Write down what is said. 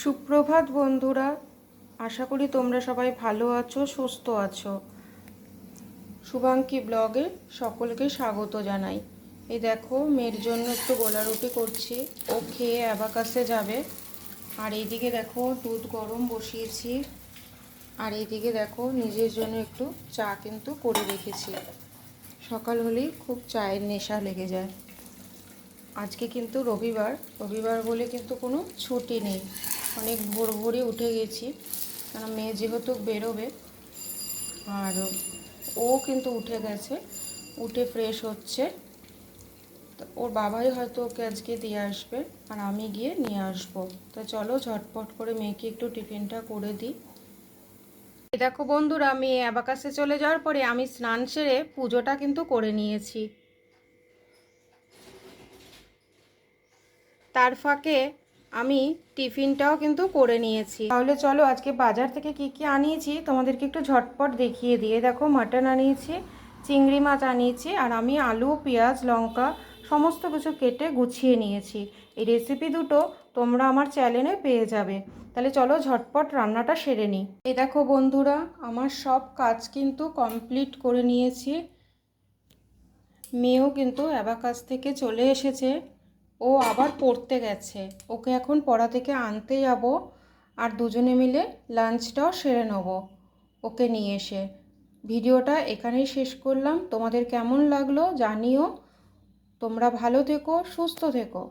সুপ্রভাত বন্ধুরা, আশা করি তোমরা সবাই ভালো আছো, সুস্থ আছো। শুভাঙ্কি ব্লগে সকলকে স্বাগত জানাই। এই দেখো, মেয়ের জন্য একটু গোলা রুটি করছি, ও খেয়ে অ্যাবাকাসে যাবে। আর এইদিকে দেখো দুধ গরম বসিয়েছি। আর এইদিকে দেখো নিজের জন্য একটু চা কিন্তু করে রেখেছি। সকাল হলেই খুব চায়ের নেশা লেগে যায়। আজকে কিন্তু রবিবার বলে কিন্তু কোনো ছুটি নেই। অনেক ভোর ভোরে উঠে গেছি, কারণ মেয়ে যেহেতু বেরোবে। আর ও কিন্তু উঠে গেছে, উঠে ফ্রেশ হচ্ছে। তো ওর বাবাই হয়তো ওকে আজকে দিয়ে আসবে, আর আমি গিয়ে নিয়ে আসবো। তো চলো ঝটপট করে মেয়েকে একটু টিফিনটা করে দিই। দেখো বন্ধুরা, আমি অ্যাবাকাসে চলে যাওয়ার পরে আমি স্নান সেরে পুজোটা কিন্তু করে নিয়েছি। তার ফাঁকে আমি টিফিনটাও কিন্তু করে নিয়েছি। তাহলে চলো আজকে বাজার থেকে কি কি আনিয়েছি তোমাদেরকে একটু ঝটপট দেখিয়ে দিয়ে। দেখো, মাটন আনিয়েছি, চিংড়ি মাছ আনিয়েছি, আর আমি আলু, পেঁয়াজ, লঙ্কা সমস্ত কিছু কেটে গুছিয়ে নিয়েছি। এই রেসিপি দুটো তোমরা আমার চ্যানেলে পেয়ে যাবে। তাহলে চলো ঝটপট রান্নাটা সেরে নিই। এই দেখো বন্ধুরা, আমার সব কাজ কিন্তু কমপ্লিট করে নিয়েছি। মেয়েও কিন্তু অ্যাবাকাস থেকে চলে এসেছে, ও আবার পড়তে গেছে। ওকে এখন পড়া থেকে আনতে যাব, আর দুজনে মিলে লাঞ্চটাও সেরে নেব ওকে নিয়ে এসে। ভিডিওটা এখানেই শেষ করলাম। তোমাদের কেমন লাগলো জানিও। তোমরা ভালো থেকো, সুস্থ থেকো।